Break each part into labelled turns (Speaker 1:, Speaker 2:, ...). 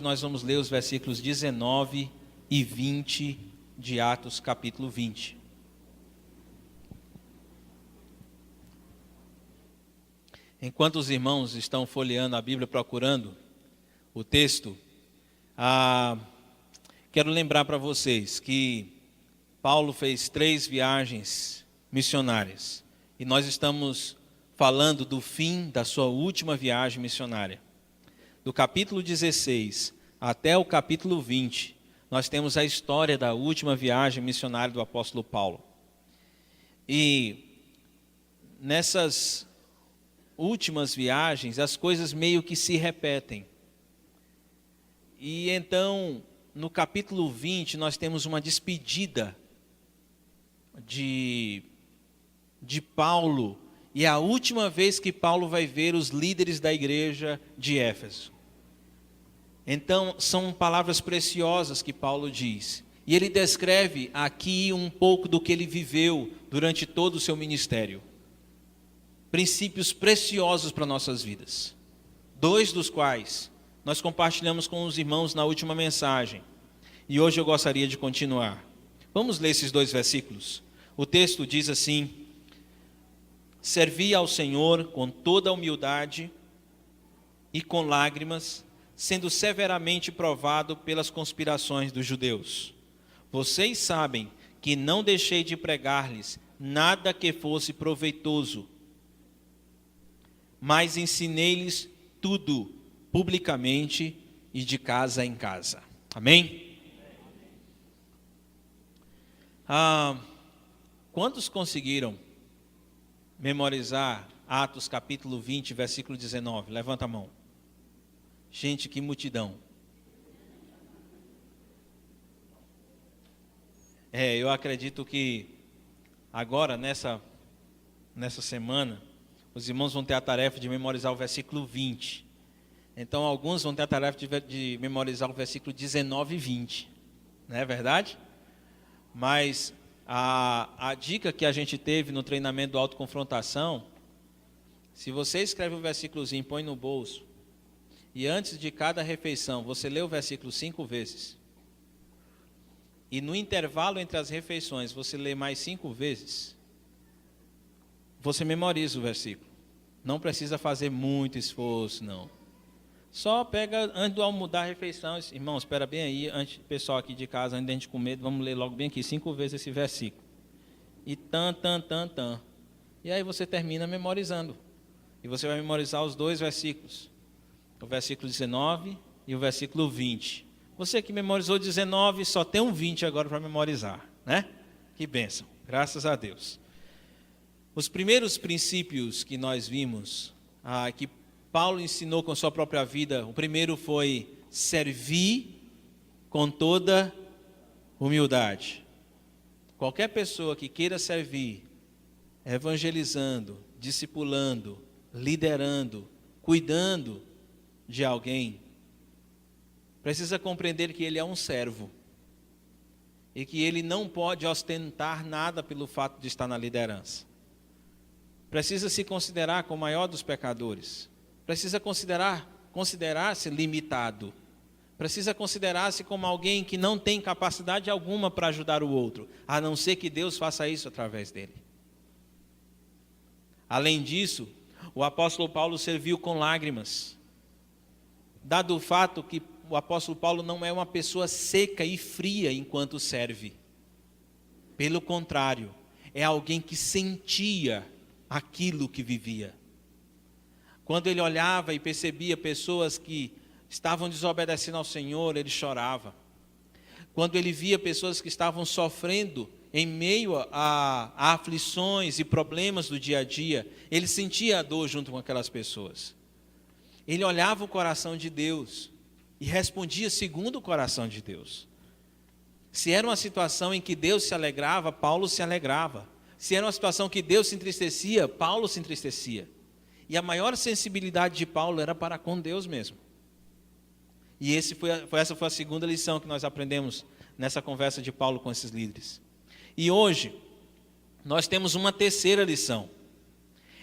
Speaker 1: nós vamos ler os versículos 19 e 20 de Atos capítulo 20. Enquanto os irmãos estão folheando a Bíblia, procurando o texto, quero lembrar para vocês que Paulo fez 3 viagens missionárias. E nós estamos falando do fim da sua última viagem missionária. Do capítulo 16 até o capítulo 20, nós temos a história da última viagem missionária do apóstolo Paulo. E nessas últimas viagens, as coisas meio que se repetem. E então, no capítulo 20, nós temos uma despedida de Paulo, e é a última vez que Paulo vai ver os líderes da igreja de Éfeso. Então, são palavras preciosas que Paulo diz, e ele descreve aqui um pouco do que ele viveu durante todo o seu ministério. Princípios preciosos para nossas vidas, 2 dos quais nós compartilhamos com os irmãos na última mensagem, e hoje eu gostaria de continuar. Vamos ler esses 2 versículos. O texto diz assim: servi ao Senhor com toda a humildade e com lágrimas, sendo severamente provado pelas conspirações dos judeus. Vocês sabem que não deixei de pregar-lhes nada que fosse proveitoso, mas ensinei-lhes tudo publicamente e de casa em casa. Amém? Quantos conseguiram memorizar Atos capítulo 20, versículo 19? Levanta a mão. Gente, que multidão. Eu acredito que agora, nessa semana, os irmãos vão ter a tarefa de memorizar o versículo 20. Então, alguns vão ter a tarefa de memorizar o versículo 19 e 20. Não é verdade? Mas a dica que a gente teve no treinamento do autoconfrontação, se você escreve um versículozinho e põe no bolso, e antes de cada refeição você lê o versículo 5 vezes, e no intervalo entre as refeições você lê mais 5 vezes, você memoriza o versículo. Não precisa fazer muito esforço, não. Só pega, antes do almoço da refeição, irmão, espera bem aí, antes, pessoal aqui de casa, antes de a gente comer, vamos ler logo bem aqui 5 vezes esse versículo. E tan. E aí você termina memorizando. E você vai memorizar os 2 versículos. O versículo 19 e o versículo 20. Você que memorizou 19, só tem um 20 agora para memorizar, né? Que bênção, graças a Deus. Os primeiros princípios que nós vimos, que Paulo ensinou com sua própria vida, o primeiro foi servir com toda humildade. Qualquer pessoa que queira servir, evangelizando, discipulando, liderando, cuidando de alguém, precisa compreender que ele é um servo e que ele não pode ostentar nada pelo fato de estar na liderança. Precisa se considerar como o maior dos pecadores. Precisa considerar-se limitado. Precisa considerar-se como alguém que não tem capacidade alguma para ajudar o outro, a não ser que Deus faça isso através dele. Além disso, o apóstolo Paulo serviu com lágrimas. Dado o fato que o apóstolo Paulo não é uma pessoa seca e fria enquanto serve. Pelo contrário, é alguém que sentia aquilo que vivia. Quando ele olhava e percebia pessoas que estavam desobedecendo ao Senhor, ele chorava. Quando ele via pessoas que estavam sofrendo em meio a aflições e problemas do dia a dia, ele sentia a dor junto com aquelas pessoas. Ele olhava o coração de Deus e respondia segundo o coração de Deus. Se era uma situação em que Deus se alegrava, Paulo se alegrava. Se era uma situação que Deus se entristecia, Paulo se entristecia. E a maior sensibilidade de Paulo era para com Deus mesmo. E essa foi a segunda lição que nós aprendemos nessa conversa de Paulo com esses líderes. E hoje, nós temos uma terceira lição.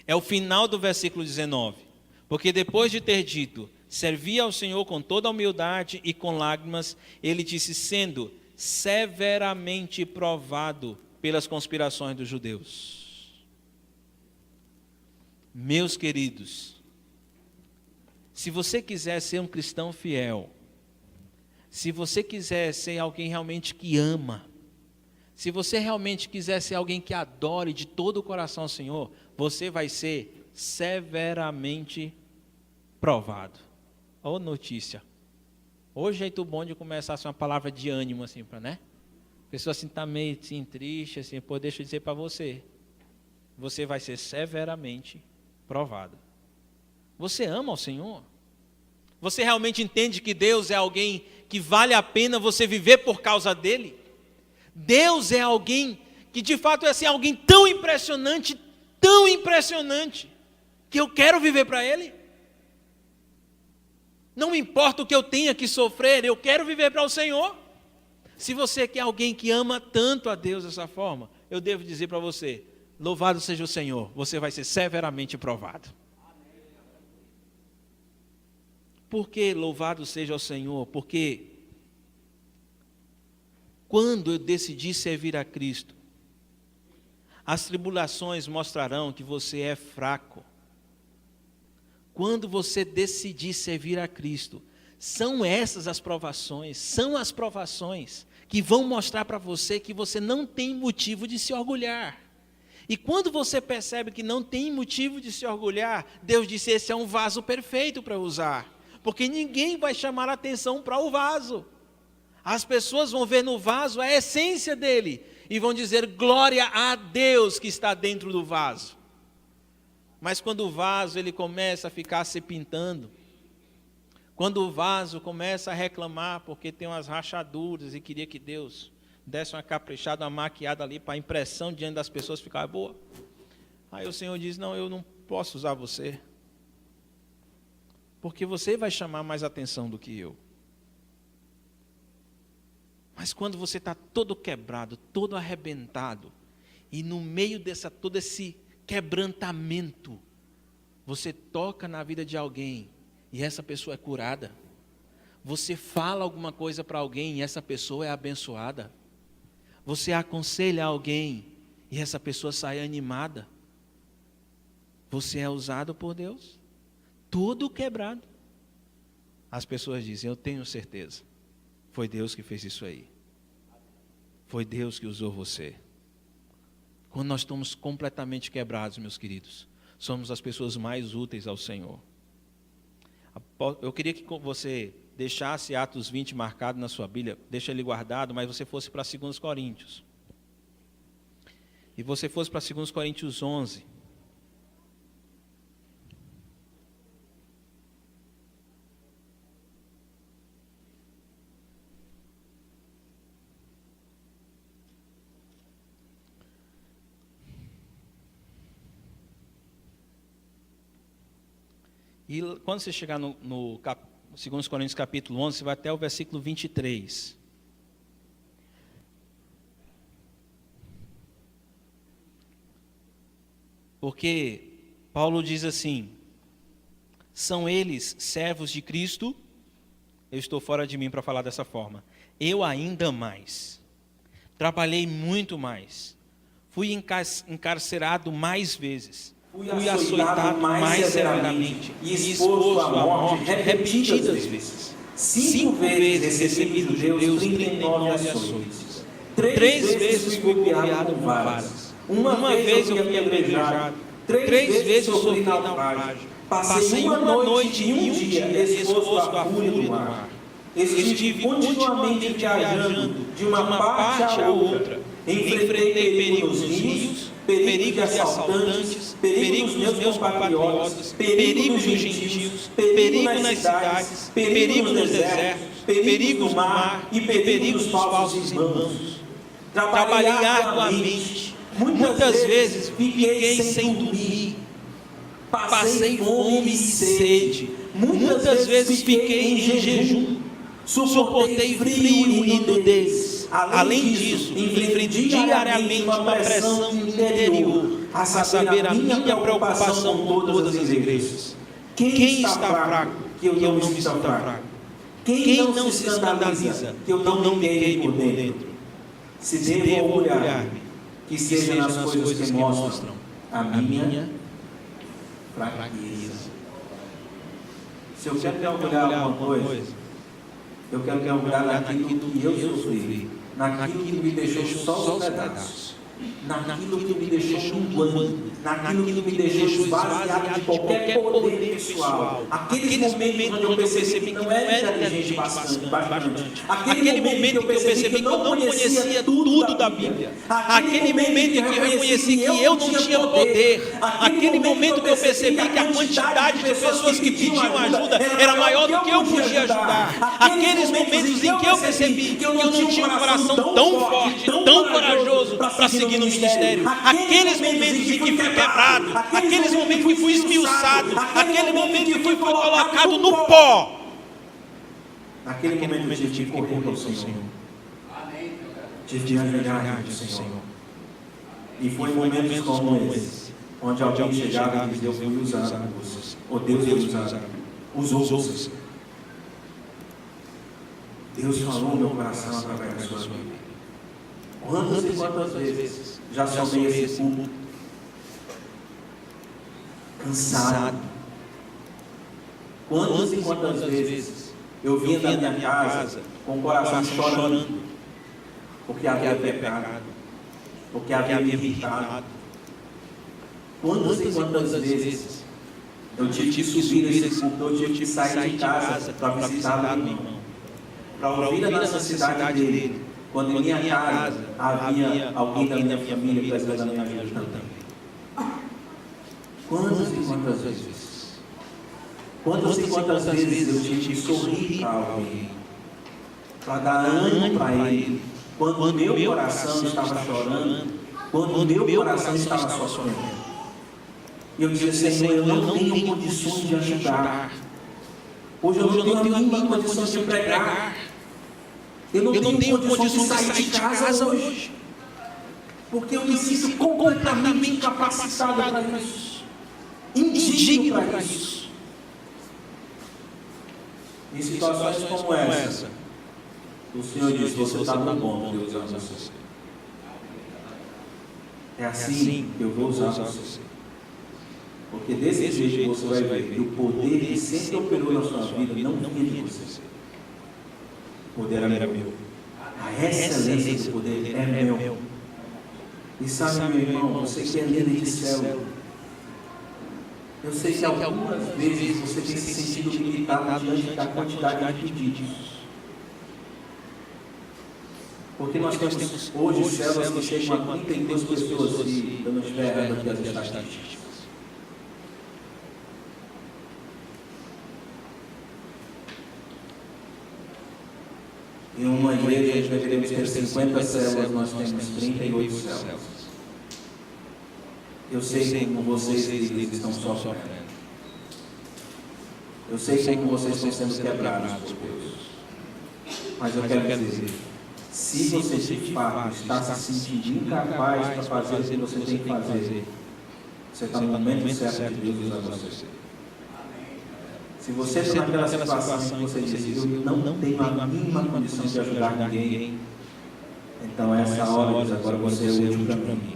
Speaker 1: É o final do versículo 19. Porque depois de ter dito, servia ao Senhor com toda a humildade e com lágrimas. Ele disse, sendo severamente provado pelas conspirações dos judeus. Meus queridos, se você quiser ser um cristão fiel, se você quiser ser alguém realmente que ama, se você realmente quiser ser alguém que adore de todo o coração ao Senhor, você vai ser severamente provado. Ô notícia. Ô jeito bom de começar assim, uma palavra de ânimo, assim, né? A pessoa assim está meio assim, triste, assim, pô, deixa eu dizer para você. Você vai ser severamente provado. Você ama o Senhor? Você realmente entende que Deus é alguém que vale a pena você viver por causa dele? Deus é alguém que de fato é assim, alguém tão impressionante, que eu quero viver para ele? Não importa o que eu tenha que sofrer, eu quero viver para o Senhor. Se você quer alguém que ama tanto a Deus dessa forma, eu devo dizer para você, louvado seja o Senhor, você vai ser severamente provado. Por que louvado seja o Senhor? Porque quando eu decidi servir a Cristo, as tribulações mostrarão que você é fraco. Quando você decidir servir a Cristo, são essas as provações, são as provações que vão mostrar para você que você não tem motivo de se orgulhar. E quando você percebe que não tem motivo de se orgulhar, Deus disse, esse é um vaso perfeito para usar. Porque ninguém vai chamar a atenção para o vaso. As pessoas vão ver no vaso a essência dele e vão dizer glória a Deus que está dentro do vaso. Mas quando o vaso ele começa a ficar se pintando, quando o vaso começa a reclamar porque tem umas rachaduras e queria que Deus desse uma caprichada, uma maquiada ali para a impressão diante das pessoas ficar boa, aí o Senhor diz, não, eu não posso usar você, porque você vai chamar mais atenção do que eu. Mas quando você está todo quebrado, todo arrebentado, e no meio todo esse quebrantamento, você toca na vida de alguém, e essa pessoa é curada. Você fala alguma coisa para alguém, e essa pessoa é abençoada. Você aconselha alguém, e essa pessoa sai animada. Você é usado por Deus, todo quebrado. As pessoas dizem, eu tenho certeza, foi Deus que fez isso aí. Foi Deus que usou você. Quando nós estamos completamente quebrados, meus queridos, somos as pessoas mais úteis ao Senhor. Eu queria que você deixasse Atos 20 marcado na sua Bíblia, deixa ele guardado, mas você fosse para 2 Coríntios. E você fosse para 2 Coríntios 11. E quando você chegar no 2 Coríntios capítulo 11, você vai até o versículo 23. Porque Paulo diz assim, são eles servos de Cristo? Eu estou fora de mim para falar dessa forma. Eu ainda mais. Trabalhei muito mais. Fui encarcerado mais vezes. Fui açoitado mais severamente e exposto à morte repetidas vezes. 5 vezes recebi dos judeus 39 açoites. 3 vezes fui golpeado com varas. Uma vez eu fui apedrejado. 3 vezes eu sofri naufrágio. Passei uma noite e um dia exposto à fúria do mar. Estive continuamente viajando de uma parte a outra. Enfrentei perigos nos rios, perigos de assaltantes, perigos dos meus compatriotas, perigos dos gentios, perigos nas cidades, perigos nos desertos, perigos no mar e perigos dos falsos irmãos. Trabalhei arduamente, muitas vezes fiquei sem dormir, passei fome e sede, muitas vezes fiquei em jejum, suportei frio e nudez. Além disso, enfrentei diariamente uma pressão interior, a saber, a minha preocupação com todas as igrejas. Quem está fraco,
Speaker 2: que eu não me sinta fraco? Quem não se escandaliza que eu não me queime por dentro? Se devo orgulhar-me, que seja nas coisas que mostram a minha fraqueza. Se eu quero me orgulhar alguma coisa, eu quero me orgulhar naquilo que eu sofri, naquilo que me deixou só os pedaços, naquilo que me deixou minguando, naquilo que me deixou esvaziado de qualquer poder pessoal. Aqueles momentos onde eu percebi que não era inteligente bastante. Aquele momento que eu percebi que eu não conhecia tudo da Bíblia. Aquele momento em que eu reconheci que eu não tinha poder. Aquele momento que eu percebi que a quantidade de pessoas que pediam ajuda era maior do que eu podia ajudar. Aqueles momentos em que eu percebi que eu não tinha um coração tão forte, tão corajoso para seguir no ministério. Aqueles momentos em que fui quebrado, aqueles momentos que fui esmiuçado, aquele momento que fui colocado no pó. Naquele momento eu tive que correr para o Senhor. Tive de ajoelhar diante do Senhor. E foi em momentos como esse, onde alguém chegava e dizia: Deus foi usado por você. Ou Deus foi usado. Usou você. Deus falou no meu coração através da sua vida. Quantas e quantas vezes já somei esse culto cansado? Quantas e quantas vezes eu vinha da minha casa com o coração chorando, porque havia pecado, porque havia me irritado? Quantas e quantas vezes eu tive que subir nesse culto, eu tive que sair de casa para visitar meu irmão, para ouvir a necessidade dele, quando em minha casa havia alguém da minha família precisando da minha ajuda também. Quantas e quantas vezes? Quantas e quantas vezes eu tive que sorrir para alguém, para dar ânimo para ele, quando meu coração estava chorando, quando meu coração estava sofrendo. E eu dizia: Senhor, eu não tenho condições de ajudar. Hoje eu não tenho a mínima condição de pregar. Eu não tenho condições de sair de casa hoje, porque eu me sinto completamente incapacitado para isso, indigno para isso. Em situações como essa, o Senhor diz: você está no bom, Deus ama você. É assim que eu vou usar você. Porque desse jeito você vai ver que o poder que sempre operou na sua vida não vinha de você. O poder era meu. A excelência do poder é meu. E sabe, meu irmão, você que é líder de célula, eu sei que algumas vezes você tem se sentido limitado diante da quantidade de pedidos. Porque nós temos hoje células que chegam a 32 pessoas, se eu não estiver errado aqui as estatísticas. Em uma igreja nós deveríamos ter 50 células, nós temos 38 células. Eu sei como vocês líderes estão sofrendo. Eu sei como vocês estão sendo quebrados por Deus. Mas eu quero dizer, se você de fato está se sentindo incapaz para fazer o que você tem que fazer, você está no momento certo de Deus usar você. Se você está naquela situação em que você diz: eu não tenho a mínima condição de ajudar ninguém, então essa hora diz: agora você é útil para mim.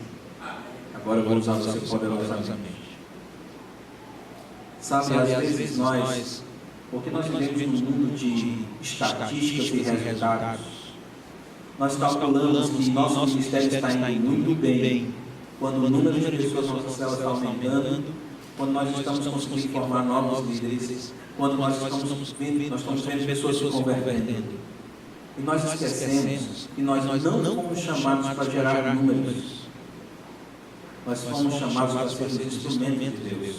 Speaker 2: Agora eu vou usar você poderosamente. Sabe, às vezes nós, porque nós vivemos num mundo de estatísticas e resultados, nós calculamos que nosso ministério está indo muito bem, quando o número de pessoas na nossa célula está aumentando, quando nós estamos conseguindo formar novos líderes, quando nós estamos vendo pessoas se convertendo. E nós esquecemos que nós não fomos chamados para gerar números. Nós fomos chamados para ser os instrumentos de Deus.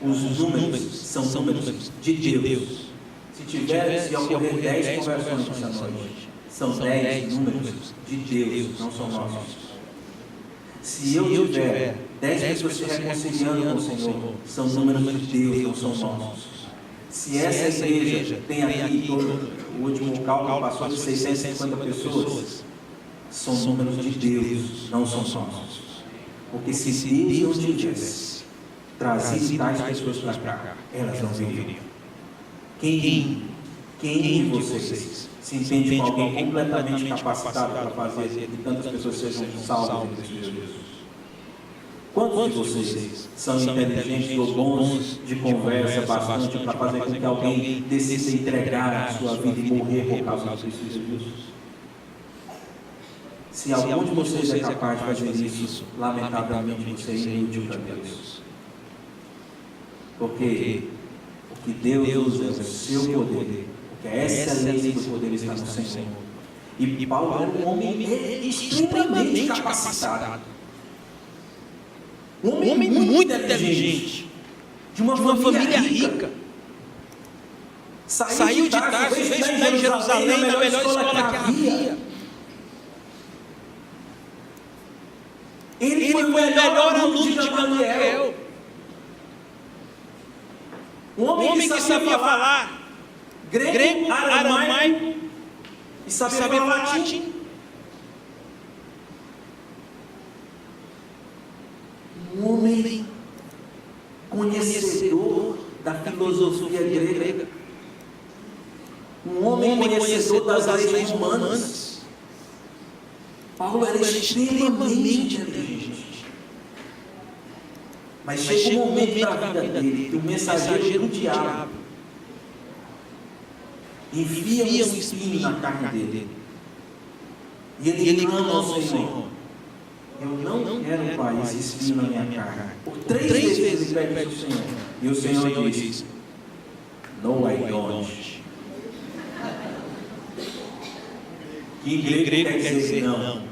Speaker 2: Os números são números de Deus. Se ocorrer 10 conversões essa noite, são 10 números de Deus, não são nossos. Se eu tiver 10 pessoas se reconciliando com o Senhor, são números de Deus, não são nossos. Se essa igreja tem aqui, o último cálculo passou de 650 pessoas, são números de Deus, não são nossos. Porque se Deus não tivesse trazido tais pessoas para cá, elas não viriam. Quem de vocês se entende como alguém completamente capacitado para fazer que tantas pessoas sejam salvas em Cristo Jesus? Quantos de vocês são inteligentes ou bons de conversa bastante para fazer com que alguém decida entregar a sua vida e morrer por causa de Cristo Jesus? Se algum de vocês é capaz de fazer isso, lamentavelmente você é inútil para Deus. Porque o que Deus usa é o seu poder, porque a excelência do poder está no Senhor. E Paulo era um homem extremamente capacitado. Um homem muito inteligente, de uma família rica. Saiu de Tarso, veio estudar em Jerusalém, na melhor escola que havia. Ele foi o melhor aluno de Gamaliel. Um homem que sabia falar grego, aramaico e sabia falar latim. Um homem conhecedor da filosofia grega. Um homem conhecedor das leis humanas. Paulo era extremamente inteligente. Mas chega um momento da vida dele que o mensageiro do diabo envia um espinho na carne dele. E ele clama ao Senhor: eu não quero, Pai, esse espinho na minha carne. Por 3 vezes ele pede ao Senhor. E o Senhor diz: no, I don't. Que em grego quer dizer não.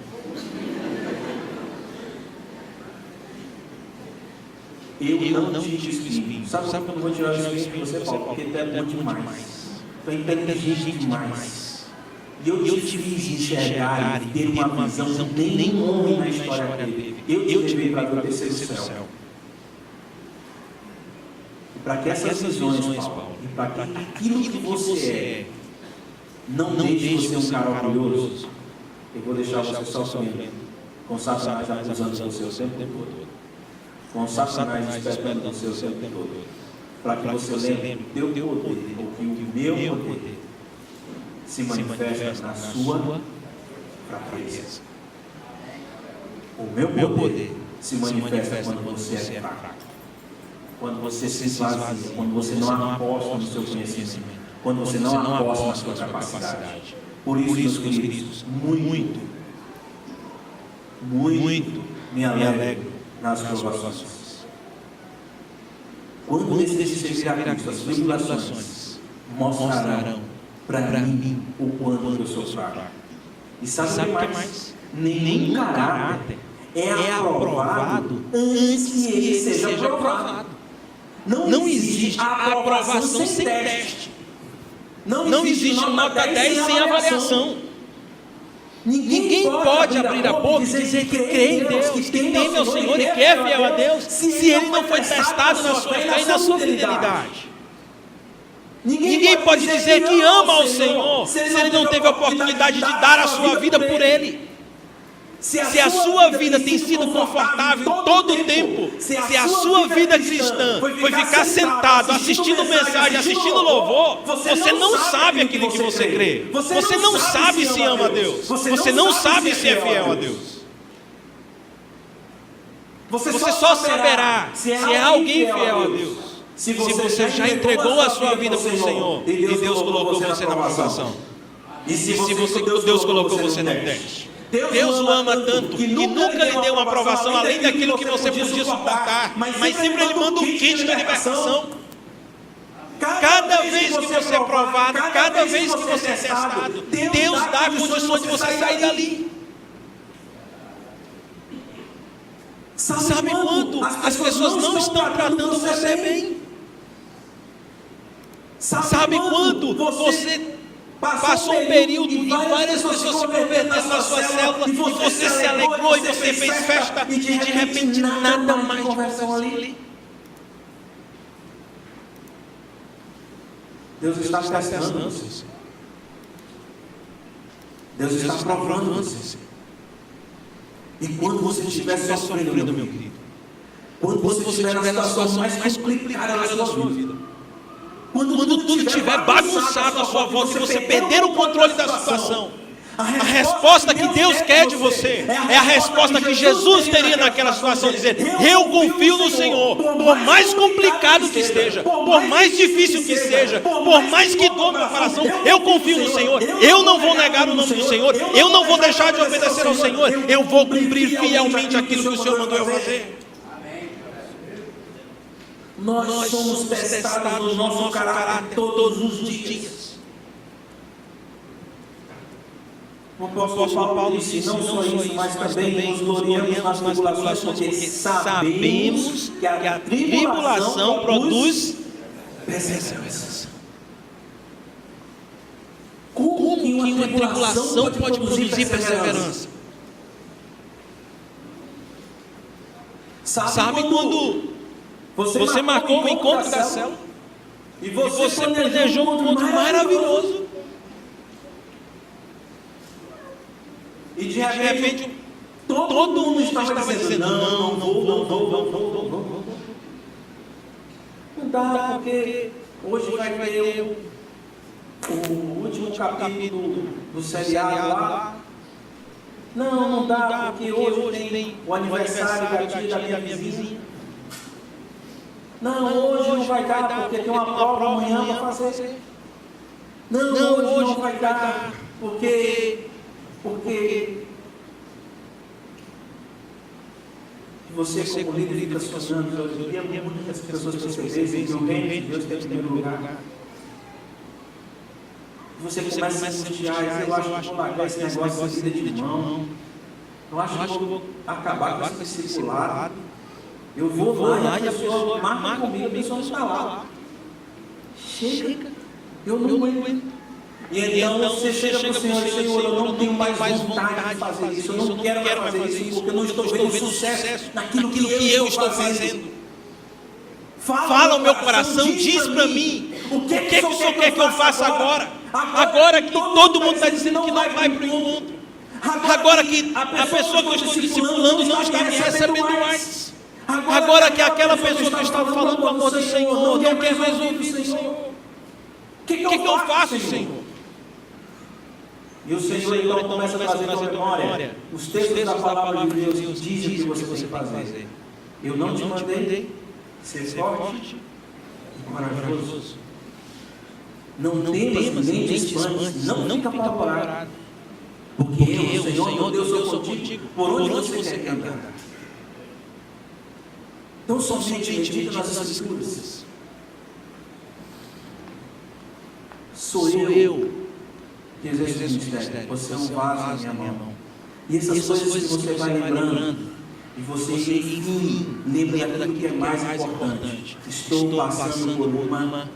Speaker 2: Eu não tiro o espinho. Sabe quando eu vou tirar o espinho de você, Paulo? Porque tu é bom demais. Tu é inteligente demais. E eu te fiz enxergar e ter uma visão que nenhum homem na história teve. Eu te levei para ver o terceiro céu. E para que essas visões, Paulo, e para que aquilo que você é, não deixe você um cara orgulhoso, eu vou deixar você sofrendo com Satanás acusando você o tempo todo. Com Satanás despertando você o tempo todo. Para que você lembre do teu poder, porque o meu poder se manifesta na sua fraqueza. O meu poder se manifesta quando você é fraco. Quando você se esvazia, quando você não aposta no seu conhecimento, quando você não aposta na sua capacidade. Por isso, meus queridos, muito me alegro nas provações. Quando decidir servir a Cristo, as tribulações mostrarão para mim o quanto eu sou fraco. E sabe o que mais? Nenhum caráter é aprovado antes que ele seja aprovado. Não existe aprovação sem teste. Não existe nota 10 sem avaliação. Ninguém pode abrir a boca e dizer que crê em Deus, que teme ao Senhor e que é fiel a Deus, se ele não foi testado na sua fé e na sua fidelidade. Ninguém pode dizer que ama ao Senhor, se ele não teve a oportunidade de dar a sua vida por ele. Se a sua vida tem sido confortável todo o tempo, se a sua vida cristã foi ficar sentado, assistindo mensagem, assistindo louvor, você não sabe aquilo que você crê. Você não sabe se ama a Deus. Você não sabe se é fiel a Deus. Você só saberá se é alguém fiel a Deus se você já entregou a sua vida para o Senhor e Deus colocou você na provação. E se Deus colocou você no teste. Deus o ama tanto que nunca lhe deu uma aprovação além daquilo que você podia suportar, mas sempre Ele manda um kit de libertação. Cada vez que você é provado, cada vez que você é testado, Deus dá condições de você sair dali. Sabe quando as pessoas não estão tratando você bem? Sabe quando você passou um período e várias pessoas se converteram na sua célula e você se alegrou e você fez festa e de repente nada mais de conversão ali? Deus está testando você. Deus está provando você. E quando você estiver sofrendo, meu querido, quando você estiver na situação mais complicada da sua vida,
Speaker 1: quando tudo estiver bagunçado à sua volta e você perder o controle da situação, a resposta que Deus quer de você é a resposta que Jesus teria naquela situação, dizer: eu confio no Senhor, por mais complicado que esteja, por mais difícil que seja, por mais que dor meu coração, eu confio no Senhor, eu não vou negar o nome do Senhor, eu não vou deixar de obedecer ao Senhor, eu vou cumprir fielmente aquilo que o Senhor mandou eu fazer.
Speaker 2: Nós somos testados no nosso caráter todos os dias. O apóstolo Paulo disse: não só isso, mas também nos gloriamos nas tribulações, porque sabemos que a tribulação produz perseverança. Como que uma tribulação pode produzir perseverança? Sabe quando você marcou o encontro da célula e você planejou um encontro maravilhoso, e de repente todo mundo estava dizendo: não vou. Não dá, porque hoje vai ter o último capítulo do seriado lá. Não dá, porque hoje tem o aniversário da minha vizinha. Não, hoje não vai dar, porque tem uma prova amanhã para fazer. Não, hoje não vai dar, porque você como líder fica sonhando. E é muito que as pessoas percebessem que o reino de Deus tem em primeiro lugar. Você começa a se angustiar, eu acho que vou largar esse negócio de vida de mão. Eu acho que vou acabar com esse discipulado. Eu vou lá e a pessoa marca comigo, a pessoa não está lá. Chega, eu não aguento. E então você chega para o Senhor: Senhor, eu não tenho mais vontade de fazer isso, eu não quero mais fazer isso, porque eu não estou vendo sucesso naquilo que eu estou fazendo. Fala o meu coração, diz para mim, o que o Senhor quer que eu faça agora? Agora que todo mundo está dizendo que não vai para o encontro. Agora que a pessoa que eu estou discipulando não está me recebendo mais. Agora que aquela pessoa que eu estava falando do amor do Senhor não quer mais ouvir do Senhor. O que eu faço, Senhor? E o Senhor então começa a trazer à memória os textos da palavra de Deus que dizem o que você tem que fazer. Eu não te mandei ser forte e corajoso. Não temas nem te espantes, não fica apavorado. Porque eu, Senhor, teu Deus, sou contigo, por onde você quer andar. Então somente medita nas Escrituras. Sou eu que exerce o ministério. Você é um vaso na minha mão. E essas coisas que você vai lembrando, e você, enfim, lembra daquilo que é mais importante. Estou passando por uma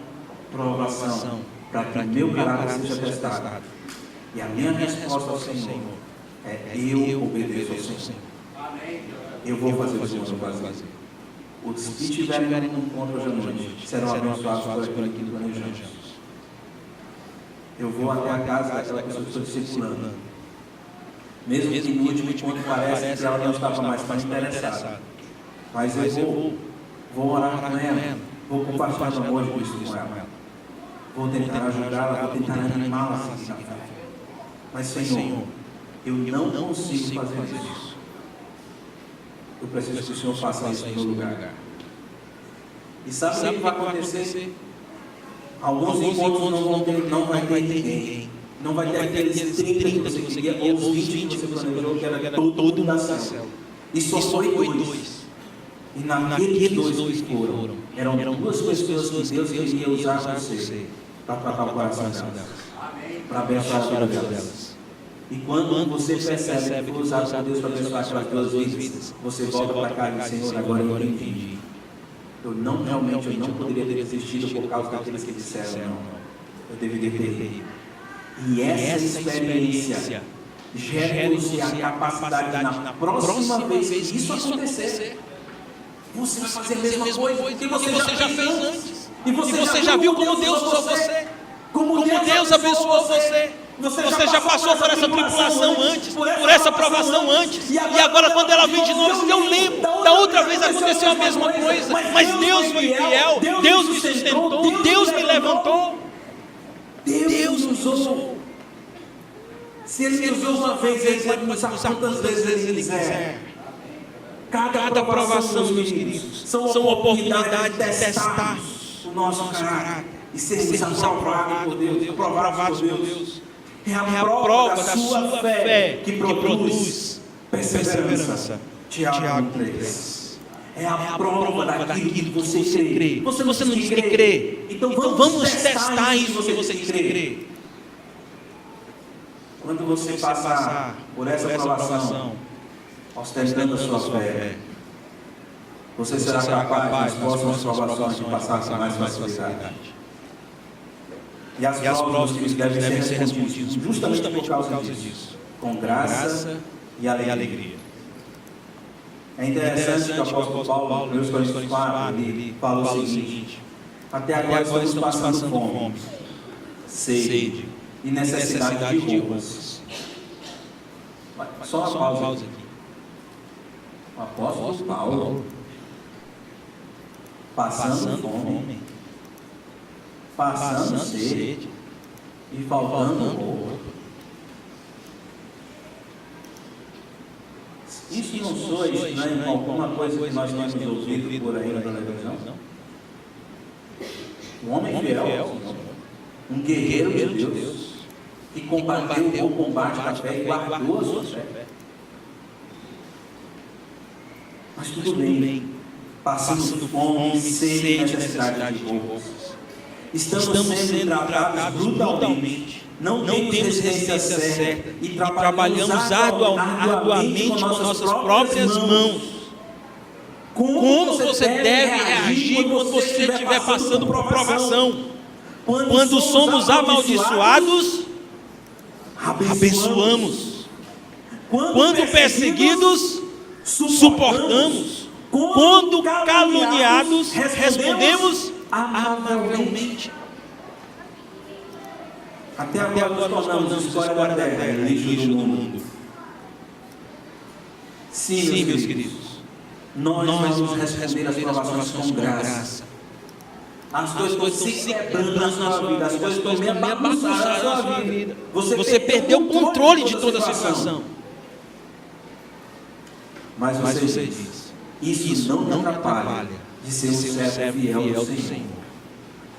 Speaker 2: provação, para que o meu caráter seja testado. E a minha resposta ao Senhor é: eu obedeço ao Senhor. Eu vou fazer o que o Senhor vai fazer. Os que estiverem no encontro hoje à noite serão abençoados por aquilo que planejamos. Eu vou até a casa daquela pessoa que estou discipulando. Mesmo que no último encontro pareça que ela não estava mais interessada. Mas eu vou orar com ela, vou compartilhar o amor de Cristo com ela. Vou tentar ajudá-la, vou tentar animá-la a seguir na fé. Mas, Senhor, eu não consigo fazer isso. Eu preciso que o Senhor faça isso no meu lugar. E sabe o que vai acontecer? Alguns encontros não vai ter ninguém. Não vai ter aqueles 30 que você queria, ou os 20 que você planejou, que era todo mundo da célula. E só foi 2. E naqueles 2 que foram, eram 2 pessoas que Deus queria usar você para tratar o coração delas, para abençoar a vida delas. E quando você percebe que foi usado por Deus para abençoar aquelas 2 vidas, você volta para cá e diz: Senhor, agora eu entendi. Eu não poderia ter desistido por causa daqueles que disseram não. Eu deveria ter ido. E essa experiência gera-nos a capacidade na próxima vez que isso acontecer, você vai fazer a mesma coisa que você já fez antes. E você já viu como Deus usou você, como Deus abençoou você. Você já passou por essa tribulação antes, por essa provação antes. E agora quando ela vem de novo, eu lembro
Speaker 1: Da outra vez aconteceu a mesma coisa, mas Deus foi fiel, Deus me sustentou, Deus me levantou. Deus nos usou.
Speaker 2: Se Ele nos usou uma vez, Ele pode nos usar quantas vezes Ele quiser. Cada provação, meus queridos, são oportunidades de testar o nosso caráter e sermos aprovados por Deus. É a prova da sua fé que produz perseverança. Tiago 3. É a prova daquilo que você crê. Você não diz que crê. Então vamos testar isso que você diz que crê. Quando você passar por essa provação, ostentando a sua fé, você será capaz, nas próximas provações, de passar com mais facilidade. E as provas que devem ser respondidas justamente por causa disso, com graça e alegria. É interessante que o apóstolo Paulo, em 1 Coríntios 4, ele fala o seguinte: até agora estamos passando fome, sede e necessidade de roupas. Só uma pausa aqui. O apóstolo Paulo passando fome, passando sede e faltando roupa. Isso não soa estranho com alguma coisa que nós temos ouvido por aí na televisão? Um homem fiel, um guerreiro de Deus, que combateu o combate da fé e guardou a sua fé. Mas tudo bem, passando fome, sede e necessidade de roupas. Estamos sendo tratados brutalmente. Não temos resistência certa e trabalhamos arduamente com nossas próprias mãos. Como você deve reagir quando você estiver passando por provação? Quando somos amaldiçoados, abençoamos. Quando perseguidos, suportamos. Quando caluniados, respondemos amavelmente. Até agora nós tornamos a história da terra lixo do mundo. Sim, meus queridos. Nós vamos responder as provações com graça. As coisas estão se quebrando na sua vida. As coisas estão meio bagunçadas na sua vida. Você perdeu o controle de toda a situação. Mas você diz: isso não me atrapalha de ser um servo fiel do Senhor.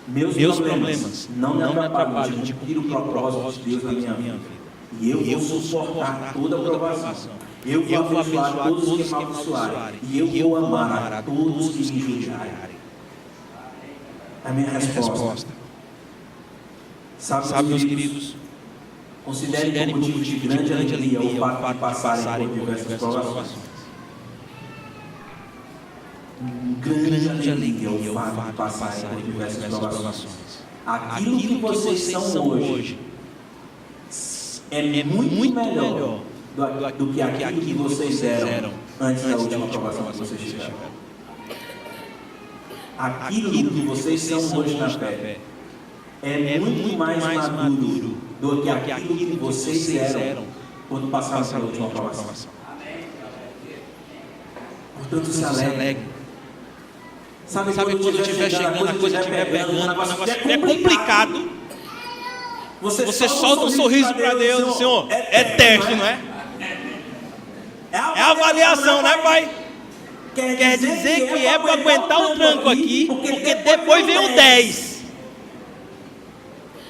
Speaker 2: Meus problemas não me atrapalham de cumprir o propósito de Deus na minha vida. E eu vou suportar toda a provação. Eu vou abençoar todos os que me amaldiçoarem. E eu vou amar a todos que me injuriarem. A minha resposta. Sabe, meus queridos, considerem como motivo de grande alegria o fato de passarem por diversas provações. Grande alegria o fato de passarem por diversas provações. Aquilo que vocês são hoje é muito melhor do que aquilo que vocês eram antes da última provação que vocês tiveram. Aquilo que vocês são hoje na fé é muito mais maduro do que aquilo que vocês eram quando passaram pela última provação. Portanto, se alegre. Sabe quando estiver chegando, a coisa estiver pegando, o negócio estiver complicado, você solta um sorriso para Deus, Senhor, é teste, não é? É a avaliação, né, Pai? Quer dizer que é para aguentar o tranco aqui, porque depois vem o 10.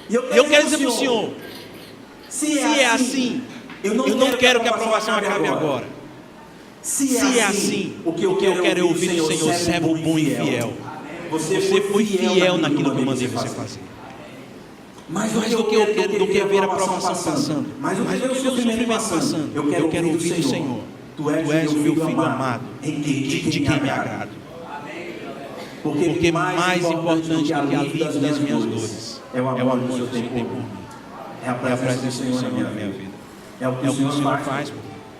Speaker 2: E eu quero dizer para o Senhor, se é assim, eu não quero que a aprovação acabe agora. Se é assim, o que eu quero é ouvir do Senhor: servo bom e fiel. Você foi fiel naquilo que eu mandei você fazer. Mais do que ver a aprovação passando, mais do que ver o sofrimento passando, eu quero ouvir do Senhor: Tu és o meu filho amado, de quem me agrado. Porque mais importante do que a alívio das minhas dores é o amor que o Senhor tem por mim. É a presença do Senhor na minha vida. É o que o Senhor faz.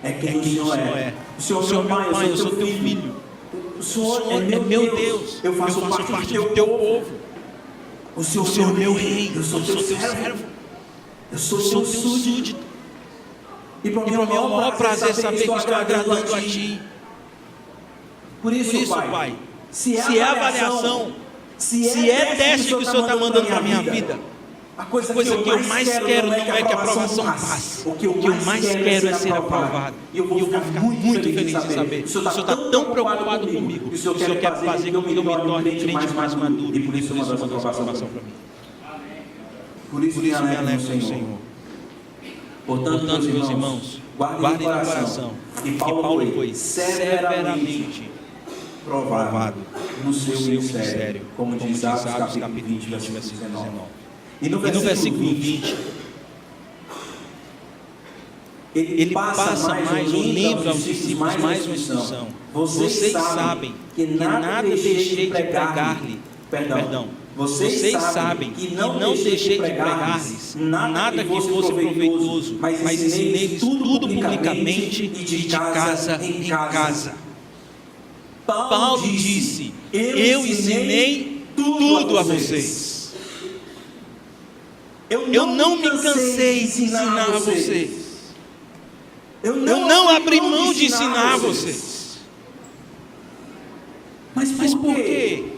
Speaker 2: É quem o Senhor é. O Senhor é meu Pai, eu sou teu filho. O Senhor é meu Deus. Eu faço parte do teu povo. O Senhor é meu rei. Eu sou teu servo. Eu sou teu súdito. E para mim é o maior prazer saber que estou agradando a Ti. Por isso, Pai,
Speaker 1: se é avaliação, se é teste que o Senhor está mandando para a minha vida, a coisa que eu mais quero não é que a aprovação passe. O que eu mais quero é ser aprovado. E eu vou ficar muito feliz em saber. O Senhor está tão preocupado comigo. O Senhor quer fazer com que eu me torne um crente mais maduro. E por isso Ele mandou essa aprovação para mim.
Speaker 2: Por isso me alegro no Senhor. Portanto, meus irmãos, guardem no coração que Paulo foi severamente provado no seu ministério, como diz Atos capítulo 20, versículo 19. E no versículo 20, ele passa mais, ou lembra aos discípulos mais uma instrução. Vocês sabem que nada deixei de pregar-lhe, vocês sabem que não deixei de pregar-lhes nada que fosse proveitoso, mas ensinei tudo publicamente e de casa em casa. Paulo disse: eu ensinei tudo a vocês. Eu não me cansei de ensinar a vocês. Eu não abri mão de ensinar a vocês. Mas por quê?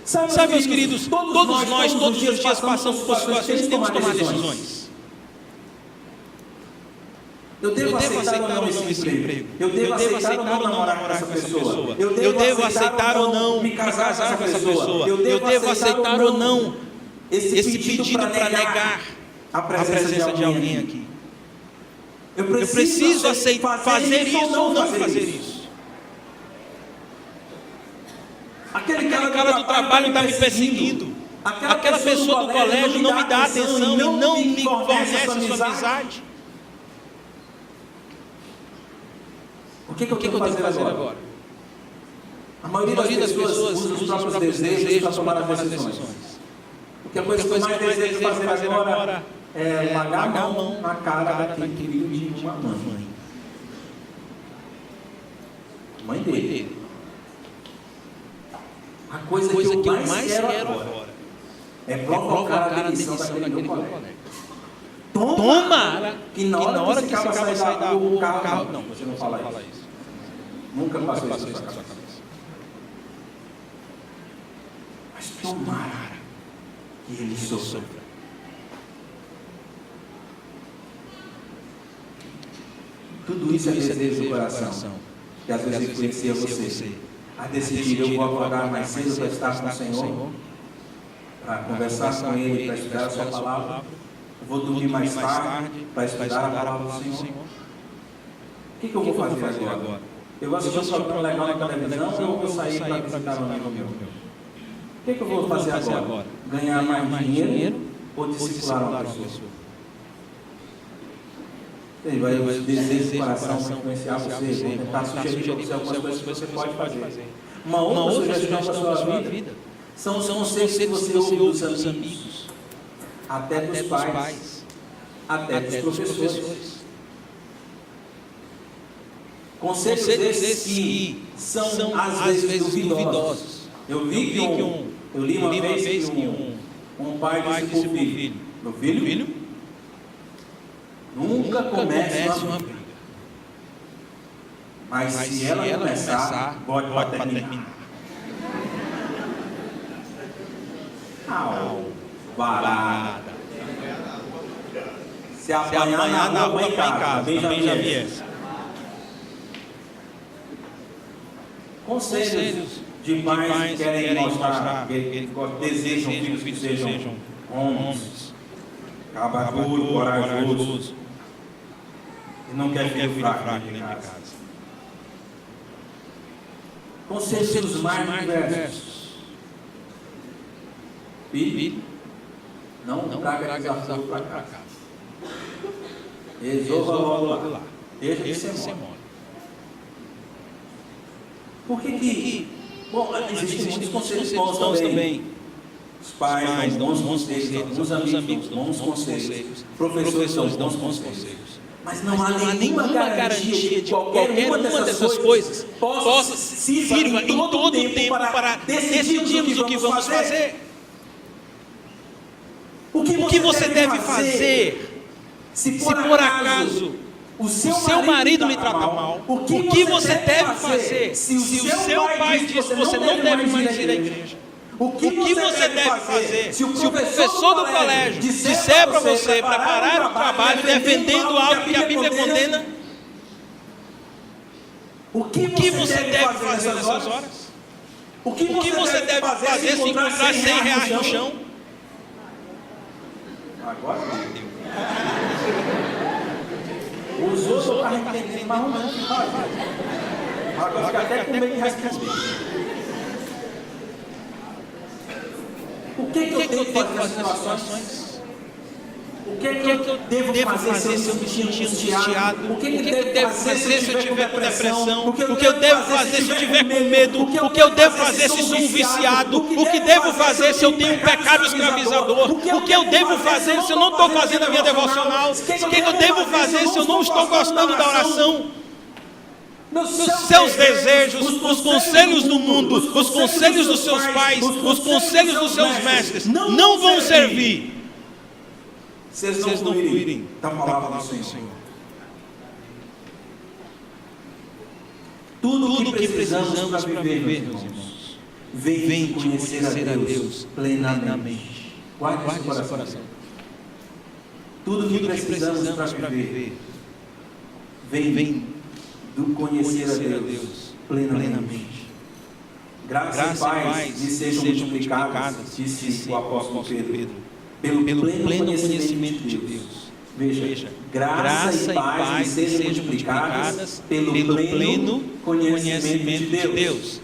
Speaker 2: Sabe, meus queridos, todos nós, todos os dias passamos por situações que temos que tomar decisões. Eu devo aceitar ou não esse emprego? Eu devo aceitar ou não namorar com essa pessoa? Eu devo aceitar ou não me casar com essa pessoa? Eu devo aceitar ou não esse pedido para negar a presença de alguém aqui? Eu preciso aceitar, fazer isso ou não fazer isso? Aquele cara do trabalho está me perseguindo. Aquela pessoa do colégio não me dá atenção e não me fornece a sua amizade. O que eu tenho que fazer agora? A maioria das pessoas usa os próprios desejos para tomar as decisões. Porque a coisa que eu mais desejo fazer agora é largar a mão na cara daquele filho de uma mãe. Mãe dele. A coisa que eu mais quero agora é provocar a demissão daquele meu colega. Tomara que na hora que esse cara sair da rua, o carro... Não, você não fala isso. Nunca passou isso na sua cabeça. Mas tomara que ele sofra. Tudo isso é desejo do coração, que às vezes influencia você a decidir: eu vou acordar mais cedo para estar com o Senhor, para conversar com Ele, para estudar a sua palavra. Eu vou dormir mais tarde para estudar a palavra do Senhor. O que eu vou fazer agora? Eu vou assistir um programa legal na televisão ou eu vou sair para visitar um amigo meu? O que eu vou fazer agora? Ganhar mais dinheiro ou discipular uma pessoa? Ele vai desejar o coração influenciar você, vão tentar sugerir para você algumas coisas que você pode fazer. Uma outra sugestão para a sua vida são os conselhos que você ouve dos amigos, até dos pais, até dos professores. Conselhos esses que são às vezes duvidosos. Eu li uma vez que um pai disse para o filho: meu filho, nunca comece uma briga. Mas se ela começar, pode terminar. Varada. Se apanhar na rua, em casa. Também já vi essa. Conselhos de pais que querem mostrar que desejam que os filhos sejam homens, cabacudo, corajoso, e não quer filho fraco dentro de casa. Conselhos mais diversos. Filho, não traga desafio para casa. Resolva logo lá. Deixa de ser mole. Por que? Bom, existem muitos conselhos bons também. Os pais dão bons conselhos, os amigos dão bons conselhos, professores dão bons conselhos. Mas não há nenhuma garantia de qualquer uma dessas coisas possa servir em todo o tempo para decidirmos o que vamos fazer. O que você deve fazer se por acaso
Speaker 1: o seu marido lhe trata mal, o que você deve fazer? Se o seu pai diz que você não deve mais ir à igreja, o que você deve fazer? Se o professor do colégio disser para você preparar um trabalho defendendo algo que a Bíblia condena, o que você deve fazer nessas horas? O que você deve fazer se encontrar R$100 no chão?
Speaker 2: Agora deu. Os outros eu estava entendendo, mas não que fazer. Agora fica até com medo de responder. O que eu devo fazer nessas situações? O que eu devo fazer se eu me sentir angustiado? O que eu devo fazer se eu estiver com depressão? O que eu devo fazer se eu estiver com medo? O que eu devo fazer se sou um viciado? O que devo fazer se eu tenho um pecado escravizador? O que eu devo fazer se eu não estou fazendo a minha devocional? O que eu devo fazer se eu não estou gostando da oração? Os seus desejos, os conselhos do mundo, os conselhos dos seus pais, os conselhos dos seus mestres não vão servir se eles não fluírem da palavra do Senhor. Tudo o que precisamos para viver, meus irmãos, vem de conhecer a Deus plenamente. Guarde esse coração. Tudo o que precisamos para viver vem do conhecer a Deus plenamente. Graça e paz lhe sejam multiplicadas, disse o apóstolo Pedro, pelo pleno conhecimento de Deus. Veja, graça e paz lhe sejam multiplicadas pelo pleno conhecimento de Deus.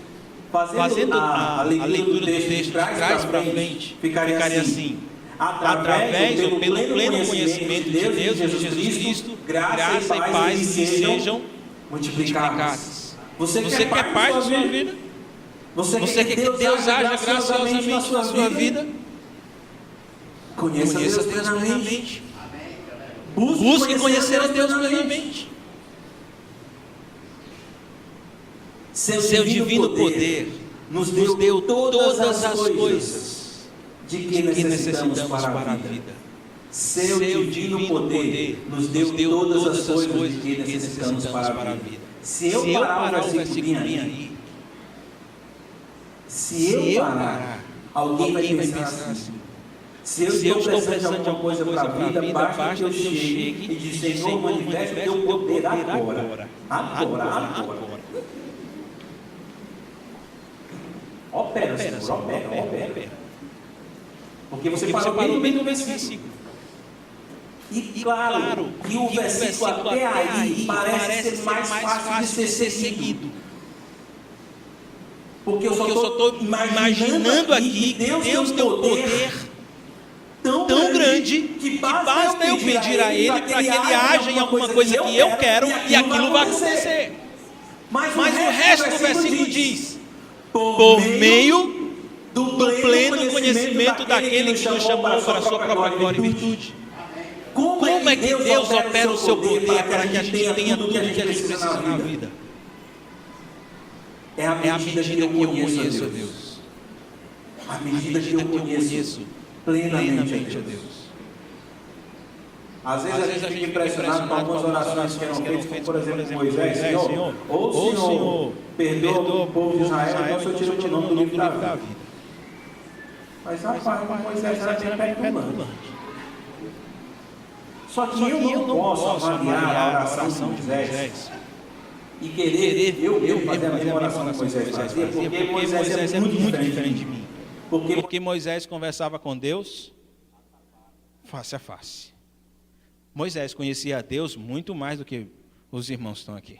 Speaker 2: Fazendo a leitura do texto de trás para frente, ficaria assim: através ou pelo pleno conhecimento de Deus e de Jesus Cristo, graça e paz lhe sejam multiplicadas. Você quer paz na sua vida? Você quer que Deus haja graciosamente na sua vida? Conheça Deus plenamente. Busque conhecer a Deus plenamente. Seu divino poder nos deu todas as coisas de que necessitamos para a vida. Seu divino poder nos deu todas as coisas de que necessitamos para a vida. Se eu parar o versículo aí, se eu parar, alguém vai pensar assim: se eu estou precisando de alguma coisa para a vida, basta que eu chegue e diz: Senhor, manifesta o teu poder agora. Agora. Opera, Senhor, opera. Porque você parou bem no versículo. E claro, que o versículo até aí parece ser mais fácil de ser seguido. Porque eu só estou imaginando aqui que Deus tem um poder tão grande que basta eu pedir a Ele para que Ele haja em alguma coisa que eu quero e aquilo vai acontecer. Mas o resto do versículo diz: por meio do pleno conhecimento daquele que nos chamou para a sua própria glória e virtude. Como é que Deus opera o seu poder para que a gente tenha tudo o que a gente precisa na vida? É a medida que eu conheço a Deus. A medida que eu conheço plenamente a Deus. Às vezes a gente fica impressionado com algumas orações que eram feitas, como por exemplo Moisés: Senhor, ou o Senhor perdoa o povo de Israel, ou o Senhor tira o nome do livro da vida. Mas rapaz, Moisés era bem petulante. Só que eu não posso avaliar a oração de Moisés e querer eu fazer a mesma oração que Moisés fazia, porque Moisés é muito diferente de mim.
Speaker 1: Porque Moisés conversava com Deus face a face. Moisés conhecia a Deus muito mais do que os irmãos estão aqui.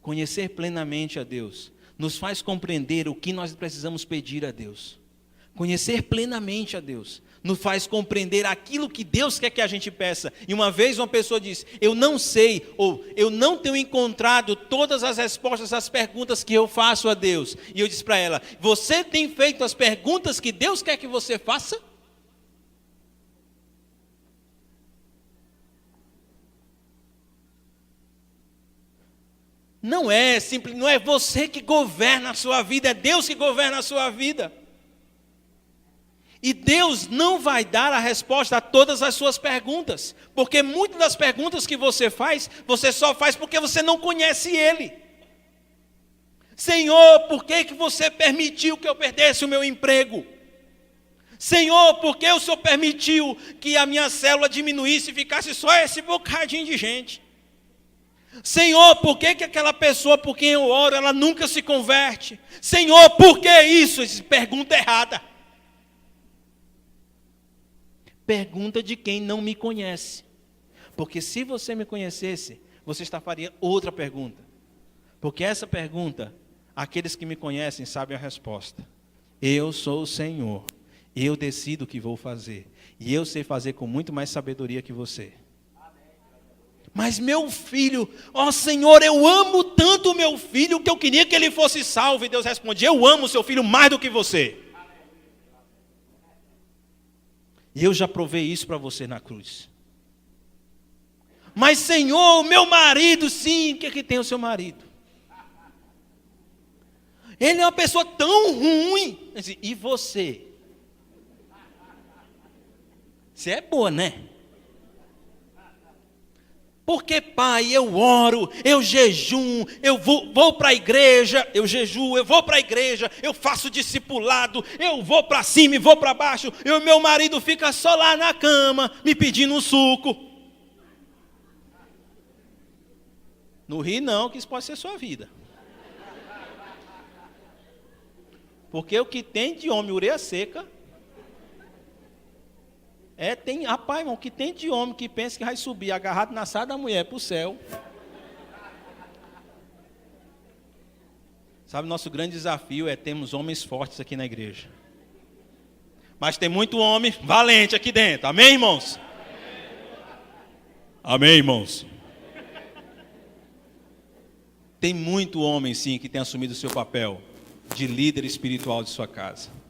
Speaker 1: Conhecer plenamente a Deus nos faz compreender o que nós precisamos pedir a Deus. Conhecer plenamente a Deus nos faz compreender aquilo que Deus quer que a gente peça. E uma vez uma pessoa disse: eu não sei, ou eu não tenho encontrado todas as respostas às perguntas que eu faço a Deus. E eu disse para ela: você tem feito as perguntas que Deus quer que você faça? Não é simples, não é você que governa a sua vida, é Deus que governa a sua vida. E Deus não vai dar a resposta a todas as suas perguntas, porque muitas das perguntas que você faz, você só faz porque você não conhece Ele. Senhor, por que você permitiu que eu perdesse o meu emprego? Senhor, por que o Senhor permitiu que a minha célula diminuísse e ficasse só esse bocadinho de gente? Senhor, por que aquela pessoa por quem eu oro, ela nunca se converte? Senhor, por que isso? Essa pergunta errada. Pergunta de quem não me conhece. Porque se você me conhecesse, você faria outra pergunta. Porque essa pergunta, aqueles que me conhecem sabem a resposta. Eu sou o Senhor. Eu decido o que vou fazer. E eu sei fazer com muito mais sabedoria que você. Mas meu filho, ó Senhor, eu amo tanto o meu filho que eu queria que ele fosse salvo. E Deus responde, eu amo o seu filho mais do que você. E eu já provei isso para você na cruz. Mas Senhor, o meu marido, sim, o que tem o seu marido? Ele é uma pessoa tão ruim. E você? Você é boa, né? Porque, pai, eu oro, eu jejum, eu vou para a igreja, eu jejuo, eu vou para a igreja, eu faço discipulado, eu vou para cima e vou para baixo, e o meu marido fica só lá na cama, me pedindo um suco. Não ri não, que isso pode ser sua vida. Porque o que tem de homem ureia seca, rapaz, irmão, o que tem de homem que pensa que vai subir agarrado na saia da mulher para o céu. Sabe, nosso grande desafio é termos homens fortes aqui na igreja. Mas tem muito homem valente aqui dentro. Amém, irmãos? Amém, irmãos? Tem muito homem, sim, que tem assumido o seu papel de líder espiritual de sua casa.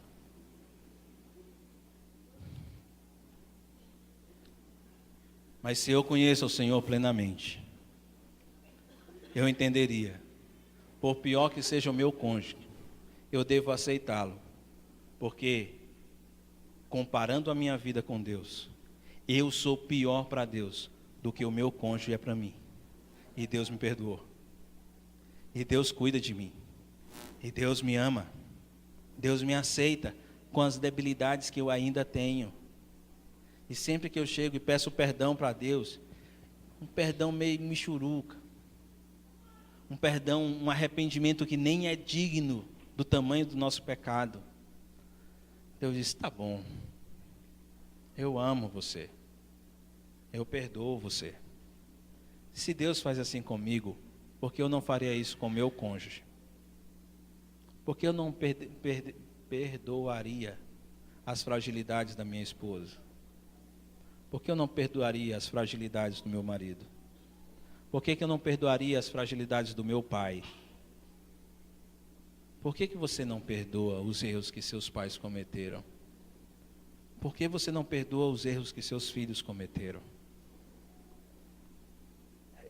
Speaker 1: Mas se eu conheço o Senhor plenamente, eu entenderia, por pior que seja o meu cônjuge, eu devo aceitá-lo, porque, comparando a minha vida com Deus, eu sou pior para Deus do que o meu cônjuge é para mim. E Deus me perdoou. E Deus cuida de mim. E Deus me ama. Deus me aceita com as debilidades que eu ainda tenho. E sempre que eu chego e peço perdão para Deus, um perdão meio michuruca, um perdão, um arrependimento que nem é digno do tamanho do nosso pecado. Deus diz, tá bom, eu amo você, eu perdoo você. Se Deus faz assim comigo, por que eu não faria isso com meu cônjuge? Por que eu não perdoaria as fragilidades da minha esposa? Por que eu não perdoaria as fragilidades do meu marido? Por que eu não perdoaria as fragilidades do meu pai? Por que você não perdoa os erros que seus pais cometeram? Por que você não perdoa os erros que seus filhos cometeram?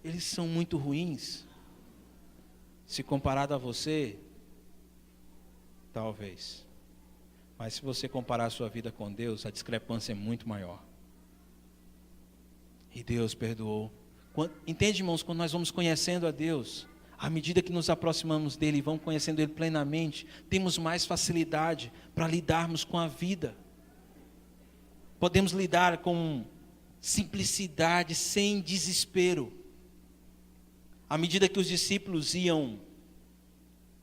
Speaker 1: Eles são muito ruins. Se comparado a você, talvez. Mas se você comparar a sua vida com Deus, a discrepância é muito maior. E Deus perdoou. Entende, irmãos, quando nós vamos conhecendo a Deus, à medida que nos aproximamos dEle e vamos conhecendo Ele plenamente, temos mais facilidade para lidarmos com a vida. Podemos lidar com simplicidade, sem desespero. À medida que os discípulos iam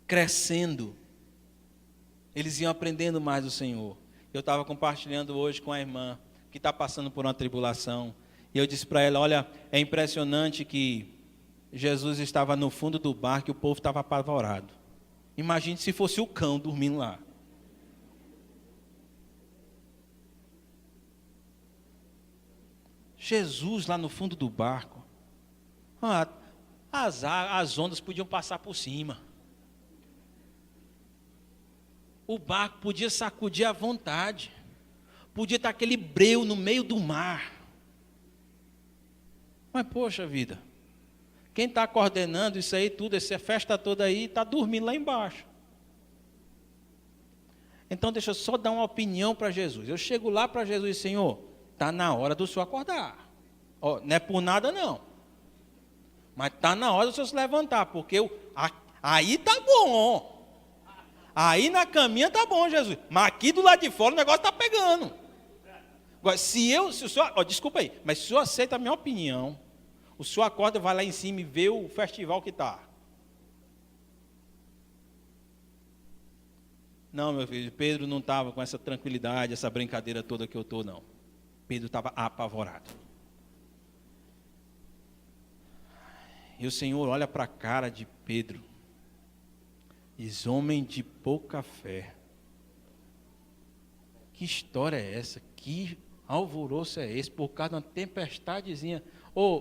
Speaker 1: crescendo, eles iam aprendendo mais do Senhor. Eu estava compartilhando hoje com a irmã que está passando por uma tribulação. E eu disse para ela, olha, é impressionante que Jesus estava no fundo do barco e o povo estava apavorado. Imagine se fosse o cão dormindo lá. Jesus lá no fundo do barco. As ondas podiam passar por cima. O barco podia sacudir à vontade. Podia estar aquele breu no meio do mar. Mas, poxa vida, quem está coordenando isso aí tudo, essa festa toda aí, está dormindo lá embaixo. Então deixa eu só dar uma opinião para Jesus. Eu chego lá para Jesus e Senhor, está na hora do Senhor acordar. Ó, não é por nada não. Mas está na hora do Senhor se levantar, porque aí está bom. Aí na caminha está bom, Jesus. Mas aqui do lado de fora o negócio está pegando. Agora, se o senhor, desculpa aí, mas se o senhor aceita a minha opinião, o senhor acorda, vai lá em cima e vê o festival que está. Não, meu filho, Pedro não estava com essa tranquilidade, essa brincadeira toda que eu estou, não. Pedro estava apavorado. E o Senhor olha para a cara de Pedro, diz: homem de pouca fé. Que história é essa? Que alvoroço é esse? Por causa de uma tempestadezinha.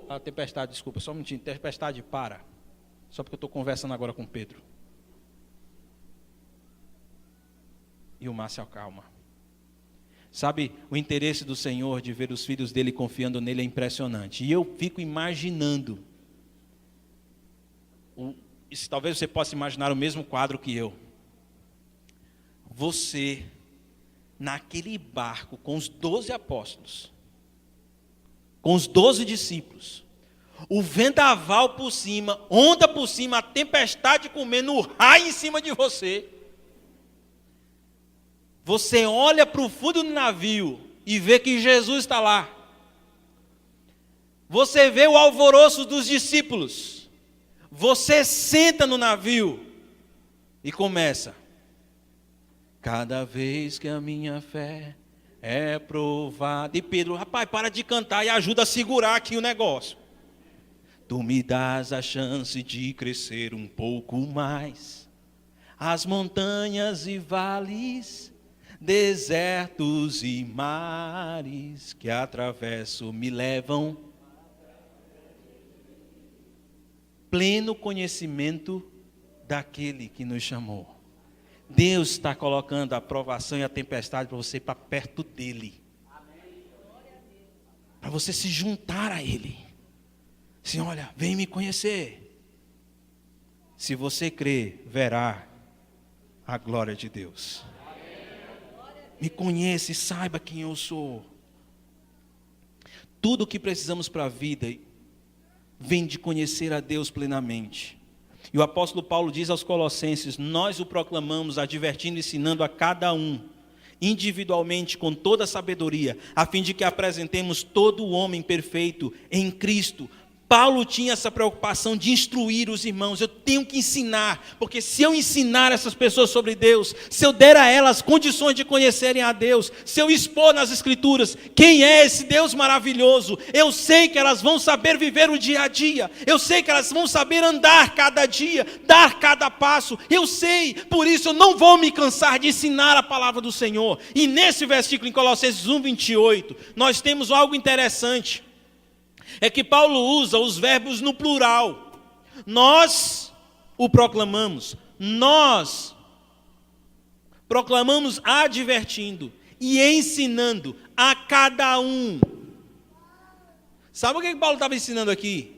Speaker 1: A tempestade, desculpa, só um minutinho, tempestade para. Só porque eu estou conversando agora com Pedro. E o mar se acalma. Sabe, o interesse do Senhor de ver os filhos dele confiando nele é impressionante. E eu fico imaginando, talvez você possa imaginar o mesmo quadro que eu. Você, naquele barco com os 12 apóstolos, com os 12 discípulos, o vendaval por cima, onda por cima, a tempestade comendo o raio em cima de você. Você olha para o fundo do navio e vê que Jesus está lá. Você vê o alvoroço dos discípulos. Você senta no navio e começa: cada vez que a minha fé é provada. E Pedro: rapaz, para de cantar e ajuda a segurar aqui o negócio. Tu me dás a chance de crescer um pouco mais. As montanhas e vales, desertos e mares que atravesso me levam. Pleno conhecimento daquele que nos chamou. Deus está colocando a provação e a tempestade para você ir para perto dele. Para você se juntar a ele. Assim, olha, vem me conhecer. Se você crer, verá a glória de Deus. Me conheça e saiba quem eu sou. Tudo o que precisamos para a vida vem de conhecer a Deus plenamente. E o apóstolo Paulo diz aos Colossenses: nós o proclamamos, advertindo e ensinando a cada um, individualmente, com toda a sabedoria, a fim de que apresentemos todo o homem perfeito em Cristo. Paulo tinha essa preocupação de instruir os irmãos. Eu tenho que ensinar, porque se eu ensinar essas pessoas sobre Deus, se eu der a elas condições de conhecerem a Deus, se eu expor nas Escrituras quem é esse Deus maravilhoso, eu sei que elas vão saber viver o dia a dia, eu sei que elas vão saber andar cada dia, dar cada passo, eu sei, por isso eu não vou me cansar de ensinar a palavra do Senhor. E nesse versículo em Colossenses 1:28, nós temos algo interessante. É que Paulo usa os verbos no plural. Nós o proclamamos. Nós proclamamos advertindo e ensinando a cada um. Sabe o que Paulo estava ensinando aqui?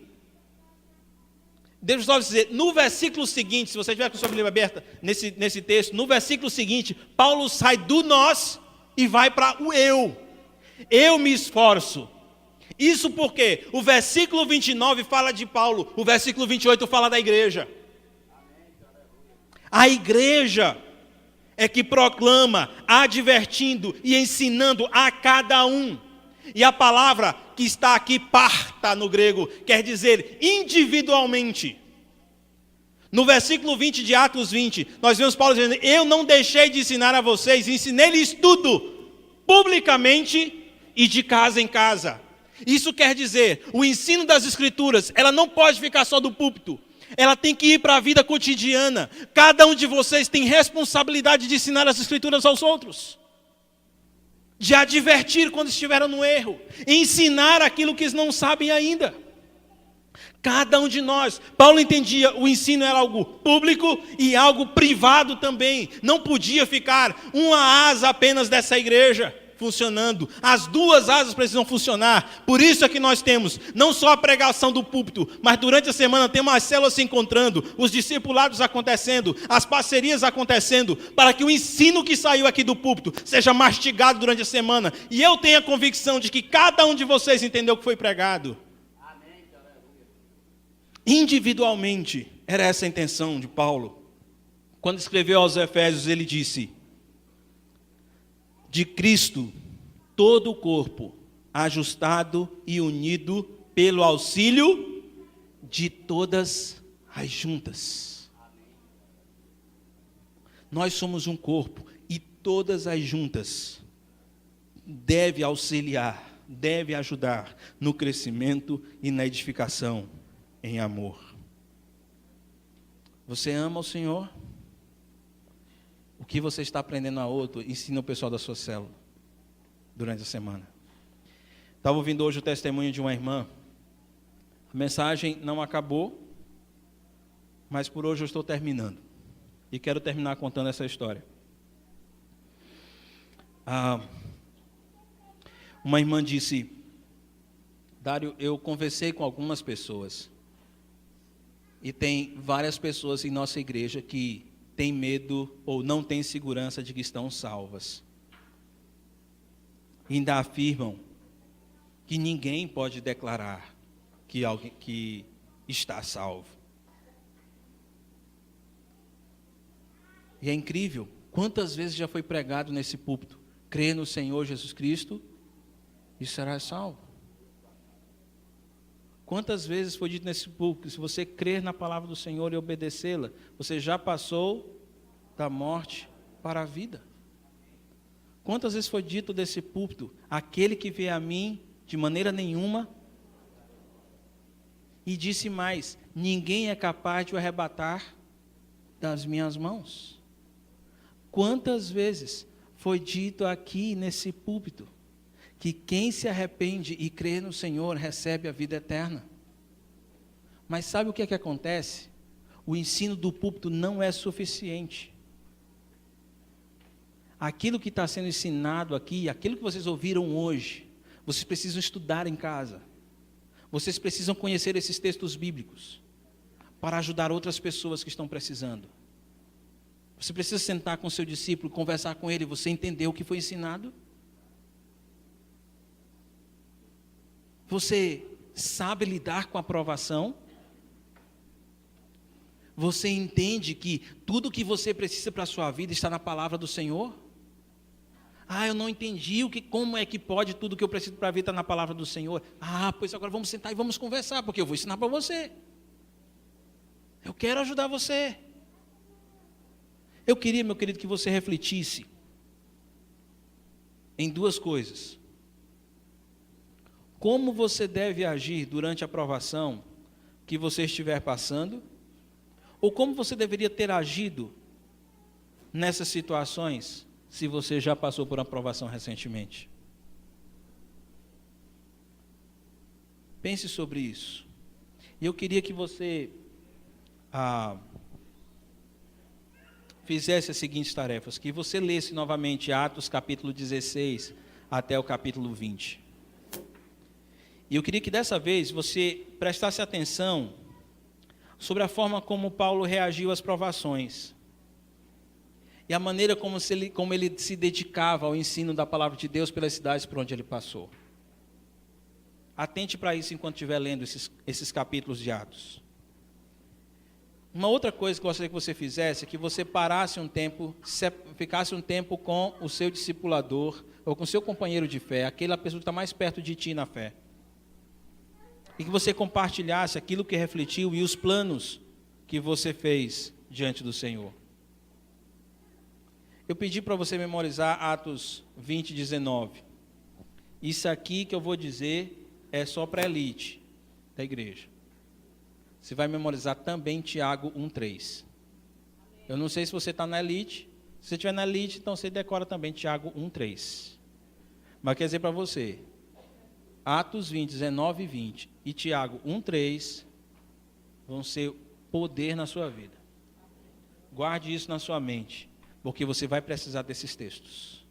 Speaker 1: Deixa eu só dizer, no versículo seguinte, se você tiver com a sua Bíblia aberta nesse texto, no versículo seguinte, Paulo sai do nós e vai para o eu. Eu me esforço. Isso porque o versículo 29 fala de Paulo, o versículo 28 fala da igreja. A igreja é que proclama, advertindo e ensinando a cada um. E a palavra que está aqui, parta no grego, quer dizer individualmente. No versículo 20 de Atos 20, nós vemos Paulo dizendo: eu não deixei de ensinar a vocês, ensinei-lhes tudo, publicamente e de casa em casa. Isso quer dizer, o ensino das Escrituras, ela não pode ficar só do púlpito. Ela tem que ir para a vida cotidiana. Cada um de vocês tem responsabilidade de ensinar as Escrituras aos outros. De advertir quando estiveram no erro. Ensinar aquilo que eles não sabem ainda. Cada um de nós. Paulo entendia, o ensino era algo público e algo privado também. Não podia ficar uma asa apenas dessa igreja. funcionando. As duas asas precisam funcionar. Por isso é que nós temos não só a pregação do púlpito, mas durante a semana temos as células se encontrando, os discipulados acontecendo, as parcerias acontecendo, para que o ensino que saiu aqui do púlpito seja mastigado durante a semana. E eu tenho a convicção de que cada um de vocês entendeu o que foi pregado. Individualmente, era essa a intenção de Paulo. Quando escreveu aos Efésios, ele disse: de Cristo, todo o corpo, ajustado e unido pelo auxílio de todas as juntas. Nós somos um corpo e todas as juntas devem auxiliar, devem ajudar no crescimento e na edificação em amor. Você ama o Senhor? O que você está aprendendo a outro, ensina o pessoal da sua célula durante a semana. Estava ouvindo hoje o testemunho de uma irmã. A mensagem não acabou, mas por hoje eu estou terminando. E quero terminar contando essa história. Uma irmã disse: Dário, eu conversei com algumas pessoas. E tem várias pessoas em nossa igreja que têm medo ou não têm segurança de que estão salvas. E ainda afirmam que ninguém pode declarar que alguém que está salvo. E é incrível, quantas vezes já foi pregado nesse púlpito: crê no Senhor Jesus Cristo e serás salvo. Quantas vezes foi dito nesse púlpito: se você crer na palavra do Senhor e obedecê-la, você já passou da morte para a vida. Quantas vezes foi dito desse púlpito: aquele que vê a mim, de maneira nenhuma. E disse mais: ninguém é capaz de o arrebatar das minhas mãos. Quantas vezes foi dito aqui nesse púlpito que quem se arrepende e crê no Senhor recebe a vida eterna. Mas sabe o que é que acontece? O ensino do púlpito não é suficiente. Aquilo que está sendo ensinado aqui, aquilo que vocês ouviram hoje, vocês precisam estudar em casa. Vocês precisam conhecer esses textos bíblicos para ajudar outras pessoas que estão precisando. Você precisa sentar com seu discípulo, conversar com ele. Você entendeu o que foi ensinado? Você sabe lidar com a provação? Você entende que tudo que você precisa para a sua vida está na palavra do Senhor? Eu não entendi como é que pode tudo que eu preciso para a vida estar na palavra do Senhor. Pois agora vamos sentar e vamos conversar, porque eu vou ensinar para você. Eu quero ajudar você. Eu queria, meu querido, que você refletisse em duas coisas. Como você deve agir durante a provação que você estiver passando, ou como você deveria ter agido nessas situações, se você já passou por uma provação recentemente. Pense sobre isso. E eu queria que você fizesse as seguintes tarefas, que você lesse novamente Atos capítulo 16 até o capítulo 20. E eu queria que dessa vez você prestasse atenção sobre a forma como Paulo reagiu às provações. E a maneira como ele se dedicava ao ensino da palavra de Deus pelas cidades por onde ele passou. Atente para isso enquanto estiver lendo esses capítulos de Atos. Uma outra coisa que eu gostaria que você fizesse é que você parasse um tempo, ficasse um tempo com o seu discipulador, ou com o seu companheiro de fé, aquela pessoa que está mais perto de ti na fé. E que você compartilhasse aquilo que refletiu e os planos que você fez diante do Senhor. Eu pedi para você memorizar Atos 20, 19. Isso aqui que eu vou dizer é só para a elite da igreja. Você vai memorizar também Tiago 1:3. Eu não sei se você está na elite. Se você estiver na elite, então você decora também Tiago 1:3. Mas quer dizer para você, Atos 20, 19 e 20 e Tiago 1:3 vão ser poder na sua vida. Guarde isso na sua mente, porque você vai precisar desses textos.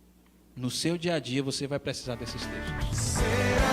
Speaker 1: No seu dia a dia você vai precisar desses textos.